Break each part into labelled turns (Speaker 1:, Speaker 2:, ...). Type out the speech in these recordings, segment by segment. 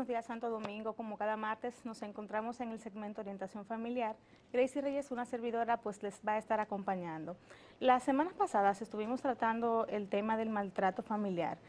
Speaker 1: buenos días, Santo Domingo. Como cada martes nos encontramos en el segmento Orientación Familiar. Gracie Reyes, una servidora, pues les va a estar acompañando. Las semanas pasadas estuvimos tratando el tema del maltrato familiar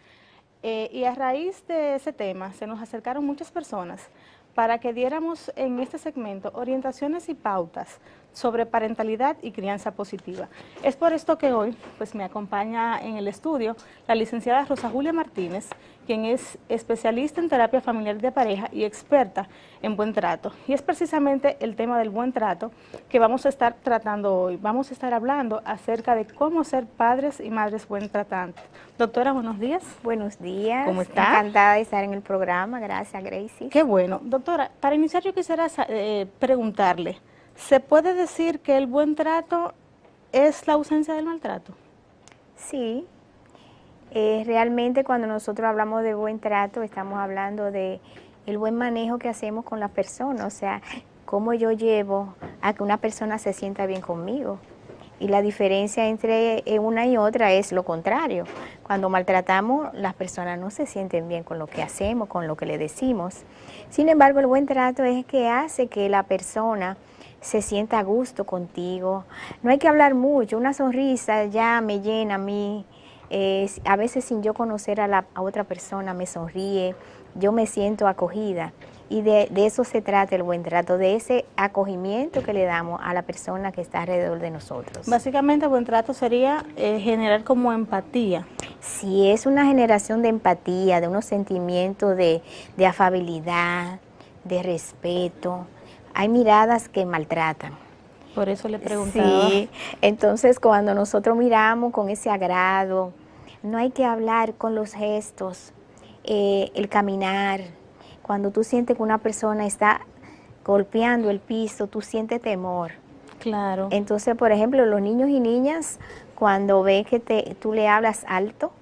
Speaker 1: y a raíz de ese tema se nos acercaron muchas personas para que diéramos en este segmento orientaciones y pautas sobre parentalidad y crianza positiva. Es por esto que hoy pues me acompaña en el estudio la licenciada Rosa Julia Martínez, quien es especialista en terapia familiar de pareja y experta en buen trato. Y es precisamente el tema del buen trato que vamos a estar tratando hoy. Vamos a estar hablando acerca de cómo ser padres y madres buen tratantes. Doctora, buenos días.
Speaker 2: Buenos días.
Speaker 1: ¿Cómo está?
Speaker 2: Encantada de estar en el programa. Gracias, Gracie.
Speaker 1: Qué bueno. Doctora, para iniciar yo quisiera preguntarle, ¿se puede decir que el buen trato es la ausencia del maltrato?
Speaker 2: Sí. Realmente cuando nosotros hablamos de buen trato, estamos hablando de el buen manejo que hacemos con las personas, o sea, cómo yo llevo a que una persona se sienta bien conmigo. Y la diferencia entre una y otra es lo contrario. Cuando maltratamos, las personas no se sienten bien con lo que hacemos, con lo que le decimos. Sin embargo, el buen trato es que hace que la persona se sienta a gusto contigo. No hay que hablar mucho, una sonrisa ya me llena a mí. A veces sin yo conocer a otra persona me sonríe, yo me siento acogida. Y de eso se trata el buen trato, de ese acogimiento que le damos a la persona que está alrededor de nosotros.
Speaker 1: Básicamente, buen trato sería generar como empatía.
Speaker 2: Sí, es una generación de empatía, de unos sentimientos de afabilidad, de respeto. Hay miradas que maltratan.
Speaker 1: Por eso le preguntaba.
Speaker 2: Sí, entonces cuando nosotros miramos con ese agrado, no hay que hablar con los gestos, el caminar. Cuando tú sientes que una persona está golpeando el piso, tú sientes temor.
Speaker 1: Claro.
Speaker 2: Entonces, por ejemplo, los niños y niñas, cuando ve que tú le hablas alto,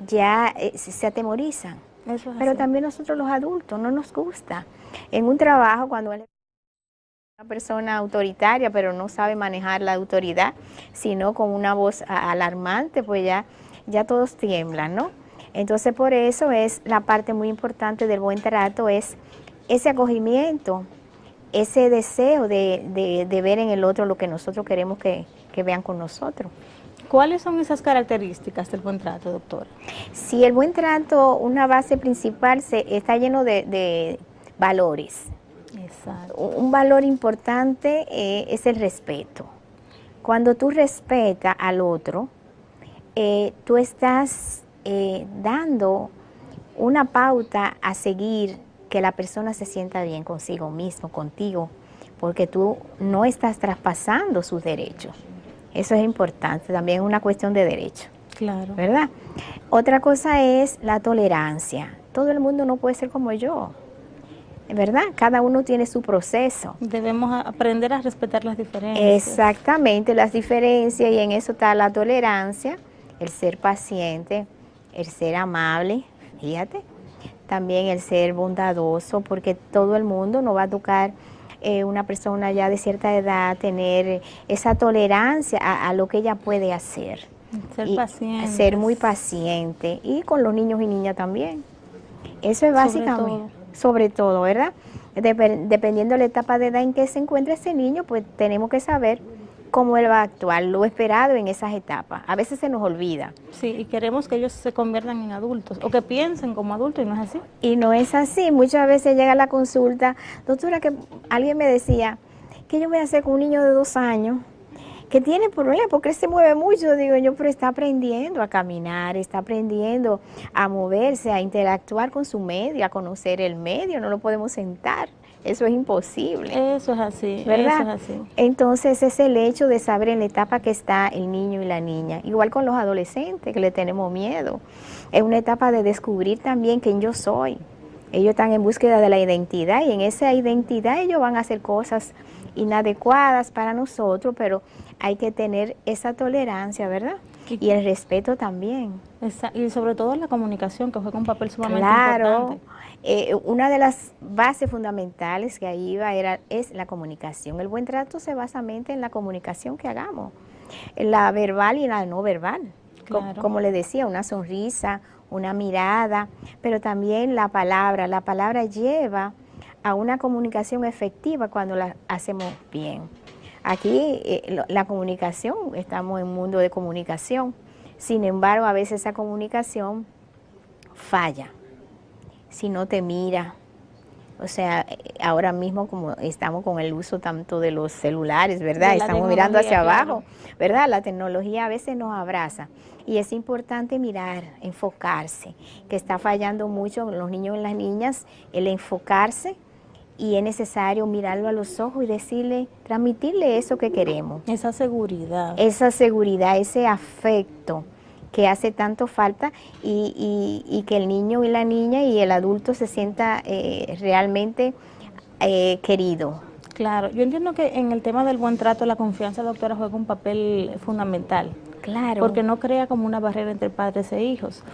Speaker 2: ya se atemorizan.
Speaker 1: Eso es
Speaker 2: Pero
Speaker 1: así.
Speaker 2: también nosotros los adultos no nos gusta. En un trabajo, cuando él una persona autoritaria, pero no sabe manejar la autoridad, sino con una voz alarmante, pues ya todos tiemblan, ¿no? Entonces, por eso es la parte muy importante del buen trato, es ese acogimiento, ese deseo de ver en el otro lo que nosotros queremos que vean con nosotros.
Speaker 1: ¿Cuáles son esas características del buen trato, doctora?
Speaker 2: Si el buen trato, una base principal, está lleno de valores.
Speaker 1: Exacto.
Speaker 2: Un valor importante es el respeto. Cuando tú respetas al otro, tú estás dando una pauta a seguir, que la persona se sienta bien consigo mismo, contigo, porque tú no estás traspasando sus derechos. Eso es importante, también es una cuestión de derecho.
Speaker 1: Claro.
Speaker 2: ¿Verdad? Otra cosa es la tolerancia. Todo el mundo no puede ser como yo. ¿Verdad? Cada uno tiene su proceso.
Speaker 1: Debemos aprender a respetar las diferencias.
Speaker 2: Exactamente, las diferencias, y en eso está la tolerancia, el ser paciente, el ser amable, fíjate, también el ser bondadoso, porque todo el mundo no va a tocar una persona ya de cierta edad tener esa tolerancia a lo que ella puede hacer.
Speaker 1: Ser paciente.
Speaker 2: Ser muy paciente, y con los niños y niñas también. Eso es básicamente. Sobre todo, ¿verdad? Dependiendo de la etapa de edad en que se encuentra ese niño, pues tenemos que saber cómo él va a actuar, lo esperado en esas etapas. A veces se nos olvida.
Speaker 1: Sí, y queremos que ellos se conviertan en adultos, o que piensen como adultos, y no es así.
Speaker 2: Y no es así. Muchas veces llega la consulta, doctora, que alguien me decía, ¿qué yo voy a hacer con un niño de 2 años? Que tiene problemas porque él se mueve mucho, digo yo, pero está aprendiendo a caminar, está aprendiendo a moverse, a interactuar con su medio, a conocer el medio, no lo podemos sentar, eso es imposible.
Speaker 1: Eso es así,
Speaker 2: ¿verdad?
Speaker 1: Eso es así.
Speaker 2: Entonces es el hecho de saber en la etapa que está el niño y la niña, igual con los adolescentes que le tenemos miedo, es una etapa de descubrir también quién yo soy. Ellos están en búsqueda de la identidad, y en esa identidad ellos van a hacer cosas inadecuadas para nosotros, pero hay que tener esa tolerancia, ¿verdad? Y el respeto también.
Speaker 1: Y sobre todo la comunicación, que juega un papel sumamente importante.
Speaker 2: Una de las bases fundamentales que ahí iba es la comunicación. El buen trato se basa en la comunicación que hagamos, la verbal y la no verbal. Claro. Como le decía, una sonrisa, una mirada, pero también la palabra. La palabra lleva a una comunicación efectiva cuando la hacemos bien. Aquí la comunicación, estamos en un mundo de comunicación, sin embargo a veces esa comunicación falla, si no te mira. O sea, ahora mismo como estamos con el uso tanto de los celulares, ¿verdad? Estamos mirando hacia abajo, ¿verdad? La tecnología a veces nos abraza y es importante mirar, enfocarse, que está fallando mucho los niños y las niñas, el enfocarse, y es necesario mirarlo a los ojos y decirle, transmitirle eso que queremos.
Speaker 1: Esa seguridad.
Speaker 2: Esa seguridad, ese afecto que hace tanto falta y que el niño y la niña y el adulto se sienta realmente querido.
Speaker 1: Claro, yo entiendo que en el tema del buen trato la confianza, doctora, juega un papel fundamental.
Speaker 2: Claro.
Speaker 1: Porque no crea como una barrera entre padres e hijos.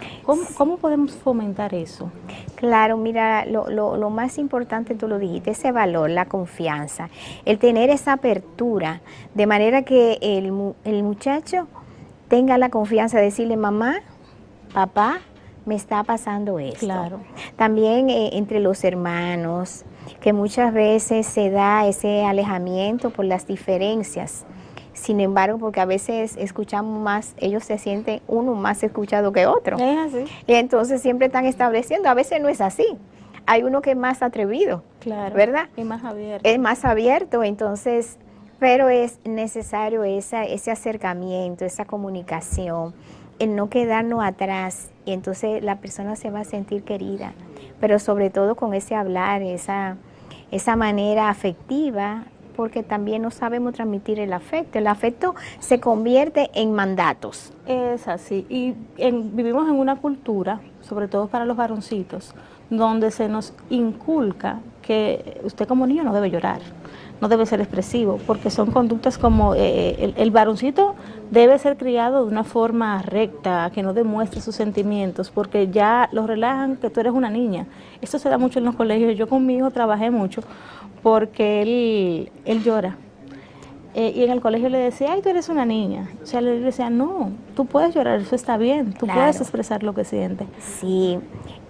Speaker 1: ¿Cómo podemos fomentar eso?
Speaker 2: Claro, mira, lo más importante, tú lo dijiste, ese valor, la confianza, el tener esa apertura, de manera que el muchacho tenga la confianza de decirle, mamá, papá, me está pasando esto.
Speaker 1: Claro.
Speaker 2: También entre los hermanos, que muchas veces se da ese alejamiento por las diferencias. Sin embargo, porque a veces escuchamos más, ellos se sienten uno más escuchado que otro.
Speaker 1: Es así.
Speaker 2: Y entonces siempre están estableciendo, a veces no es así. Hay uno que es más atrevido,
Speaker 1: claro,
Speaker 2: ¿verdad?
Speaker 1: Y más abierto.
Speaker 2: Es más abierto, entonces, pero es necesario ese acercamiento, esa comunicación, el no quedarnos atrás, y entonces la persona se va a sentir querida, pero sobre todo con ese hablar, esa manera afectiva, porque también no sabemos transmitir el afecto. El afecto se convierte en mandatos.
Speaker 1: Es así. Y vivimos en una cultura, sobre todo para los varoncitos, donde se nos inculca que usted como niño no debe llorar, no debe ser expresivo, porque son conductas como el varoncito debe ser criado de una forma recta, que no demuestre sus sentimientos, porque ya los relajan que tú eres una niña. Esto se da mucho en los colegios. Yo con mi hijo trabajé mucho porque él llora. Y en el colegio le decía, ay, tú eres una niña. O sea, le decía, no, tú puedes llorar, eso está bien, tú puedes expresar lo que sientes.
Speaker 2: Sí,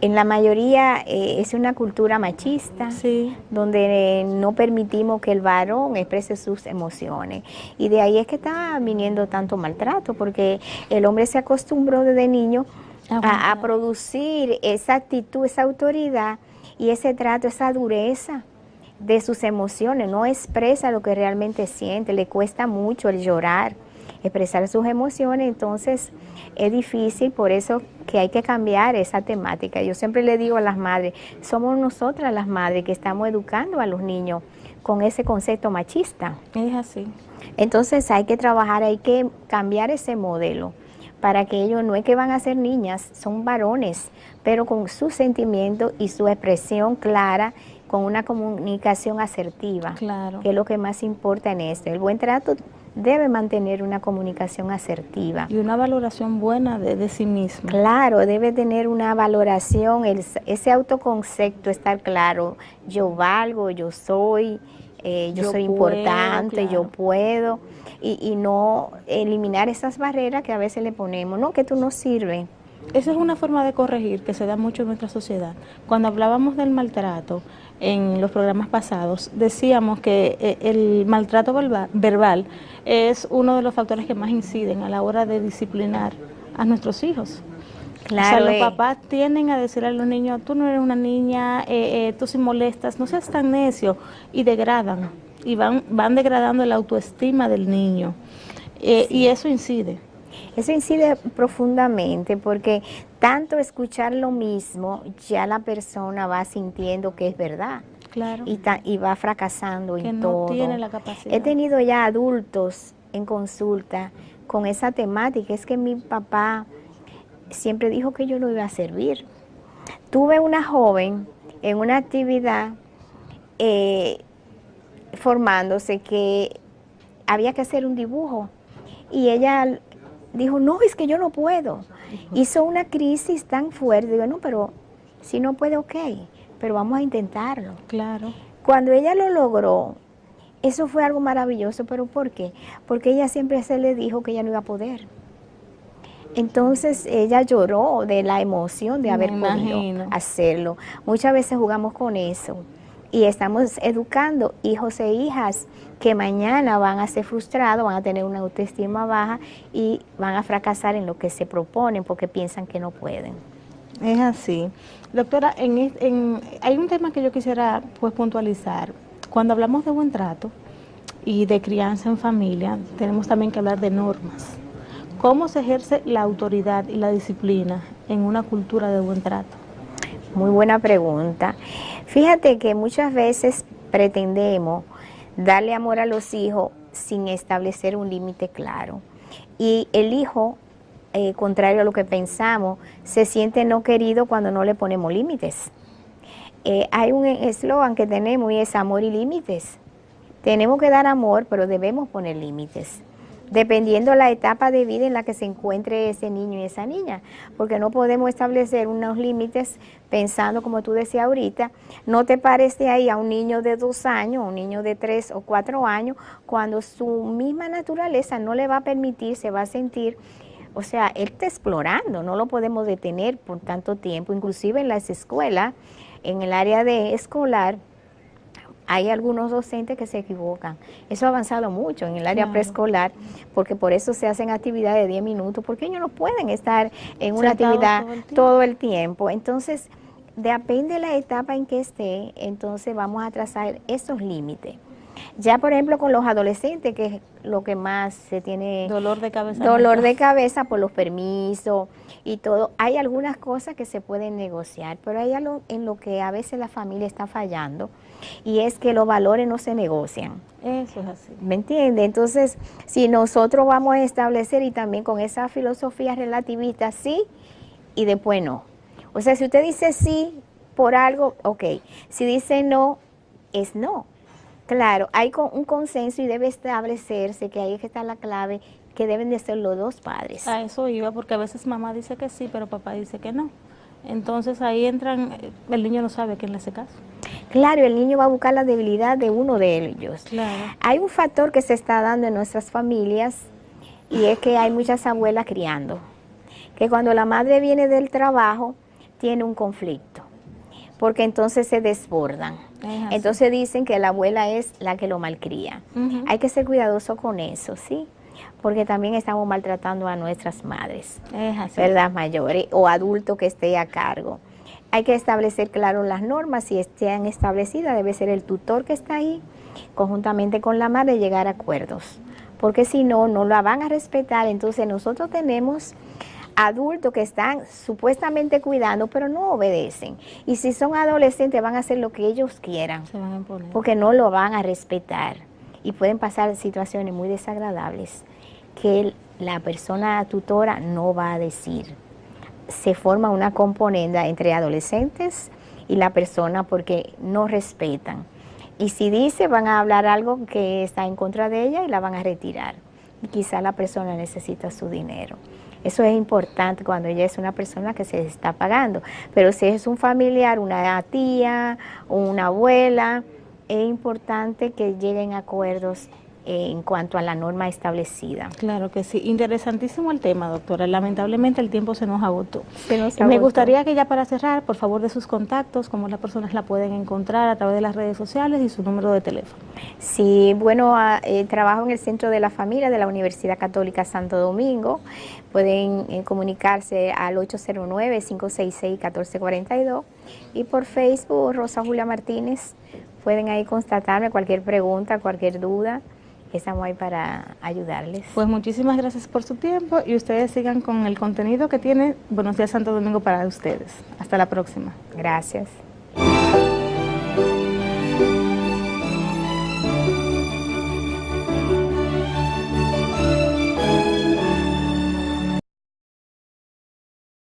Speaker 2: en la mayoría es una cultura machista,
Speaker 1: sí,
Speaker 2: donde no permitimos que el varón exprese sus emociones. Y de ahí es que está viniendo tanto maltrato, porque el hombre se acostumbró desde niño a producir esa actitud, esa autoridad y ese trato, esa dureza de sus emociones, no expresa lo que realmente siente, le cuesta mucho el llorar, expresar sus emociones, entonces es difícil, por eso que hay que cambiar esa temática. Yo siempre le digo a las madres, somos nosotras las madres que estamos educando a los niños con ese concepto machista.
Speaker 1: Es así.
Speaker 2: Entonces hay que trabajar, hay que cambiar ese modelo para que ellos no es que van a ser niñas, son varones, pero con su sentimiento y su expresión clara, con una comunicación asertiva,
Speaker 1: claro,
Speaker 2: que es lo que más importa en esto. El buen trato debe mantener una comunicación asertiva.
Speaker 1: Y una valoración buena de sí mismo.
Speaker 2: Claro, debe tener una valoración, ese autoconcepto, estar claro, yo valgo, yo soy, yo soy importante, claro, yo puedo, y no eliminar esas barreras que a veces le ponemos, no, que tú no sirves.
Speaker 1: Esa es una forma de corregir que se da mucho en nuestra sociedad. Cuando hablábamos del maltrato en los programas pasados, decíamos que el maltrato verbal es uno de los factores que más inciden a la hora de disciplinar a nuestros hijos.
Speaker 2: Claro,
Speaker 1: o sea, los papás tienden a decirle a los niños, tú no eres una niña, tú si molestas, no seas tan necio, y degradan, y van degradando la autoestima del niño,
Speaker 2: sí.
Speaker 1: Y eso incide.
Speaker 2: Eso incide profundamente porque tanto escuchar lo mismo, ya la persona va sintiendo que es verdad.
Speaker 1: Claro.
Speaker 2: Y va fracasando
Speaker 1: que
Speaker 2: en
Speaker 1: no
Speaker 2: todo.
Speaker 1: Tiene la capacidad.
Speaker 2: He tenido ya adultos en consulta con esa temática, es que mi papá siempre dijo que yo no iba a servir. Tuve una joven en una actividad formándose que había que hacer un dibujo y ella dijo, no, es que yo no puedo. Hizo una crisis tan fuerte, digo, no, pero si no puede, ok, pero vamos a intentarlo.
Speaker 1: Claro.
Speaker 2: Cuando ella lo logró, eso fue algo maravilloso, pero ¿por qué? Porque ella siempre se le dijo que ella no iba a poder. Entonces ella lloró de la emoción de haber podido hacerlo. Muchas veces jugamos con eso y estamos educando hijos e hijas que mañana van a ser frustrados, van a tener una autoestima baja y van a fracasar en lo que se proponen porque piensan que no pueden.
Speaker 1: Es así. Doctora, hay un tema que yo quisiera pues puntualizar. Cuando hablamos de buen trato y de crianza en familia, tenemos también que hablar de normas. ¿Cómo se ejerce la autoridad y la disciplina en una cultura de buen trato?
Speaker 2: Muy buena pregunta. Fíjate que muchas veces pretendemos darle amor a los hijos sin establecer un límite claro. Y el hijo, contrario a lo que pensamos, se siente no querido cuando no le ponemos límites. Hay un eslogan que tenemos y es amor y límites. Tenemos que dar amor, pero debemos poner límites, dependiendo la etapa de vida en la que se encuentre ese niño y esa niña, porque no podemos establecer unos límites pensando, como tú decías ahorita, no te pares de ahí a un niño de 2 años, un niño de 3 o 4 años, cuando su misma naturaleza no le va a permitir, se va a sentir, o sea, él está explorando, no lo podemos detener por tanto tiempo, inclusive en las escuelas, en el área de escolar, hay algunos docentes que se equivocan. Eso ha avanzado mucho en el área preescolar, porque por eso se hacen actividades de 10 minutos, porque ellos no pueden estar en una actividad todo el tiempo. Entonces, depende de la etapa en que esté, entonces vamos a trazar esos límites. Ya, por ejemplo, con los adolescentes, que es lo que más se tiene...
Speaker 1: Dolor de cabeza.
Speaker 2: Dolor de cabeza por los permisos y todo. Hay algunas cosas que se pueden negociar, pero hay algo en lo que a veces la familia está fallando, y es que los valores no se negocian.
Speaker 1: Eso es así.
Speaker 2: ¿Me entiende? Entonces, si nosotros vamos a establecer, y también con esa filosofía relativista, sí y después no. O sea, si usted dice sí por algo, ok. Si dice no, es no. Claro, hay un consenso y debe establecerse, que ahí es que está la clave, que deben de ser los dos padres.
Speaker 1: A eso iba, porque a veces mamá dice que sí, pero papá dice que no. Entonces ahí entran, el niño no sabe a quién le hace caso.
Speaker 2: Claro, el niño va a buscar la debilidad de uno de ellos.
Speaker 1: Claro.
Speaker 2: Hay un factor que se está dando en nuestras familias, y es que hay muchas abuelas criando, que cuando la madre viene del trabajo tiene un conflicto, porque entonces se desbordan. Entonces dicen que la abuela es la que lo malcría. Hay que ser cuidadoso con eso, ¿sí? Porque también estamos maltratando a nuestras madres, ¿verdad? Mayores o adultos que esté a cargo. Hay que establecer, claro, las normas. Si están establecidas, debe ser el tutor que está ahí, conjuntamente con la madre, llegar a acuerdos. Porque si no, no la van a respetar. Entonces nosotros tenemos adultos que están supuestamente cuidando, pero no obedecen. Y si son adolescentes, van a hacer lo que ellos quieran,
Speaker 1: se van a imponer,
Speaker 2: porque no lo van a respetar. Y pueden pasar situaciones muy desagradables que la persona tutora no va a decir. Se forma una componenda entre adolescentes y la persona porque no respetan. Y si dice, van a hablar algo que está en contra de ella y la van a retirar. Y quizá la persona necesita su dinero. Eso es importante cuando ella es una persona que se está pagando. Pero si es un familiar, una tía, una abuela, es importante que lleguen a acuerdos en cuanto a la norma establecida.
Speaker 1: Claro que sí. Interesantísimo el tema, doctora. Lamentablemente el tiempo se nos agotó. Me gustaría que ya para cerrar, por favor, de sus contactos, cómo las personas la pueden encontrar a través de las redes sociales y su número de teléfono.
Speaker 2: Sí, bueno, trabajo en el Centro de la Familia de la Universidad Católica Santo Domingo. Pueden comunicarse al 809-566-1442 y por Facebook, Rosa Julia Martínez. Pueden ahí constatarme cualquier pregunta, cualquier duda. Estamos ahí para ayudarles.
Speaker 1: Pues muchísimas gracias por su tiempo y ustedes sigan con el contenido que tiene Buenos Días Santo Domingo para ustedes. Hasta la próxima.
Speaker 2: Gracias.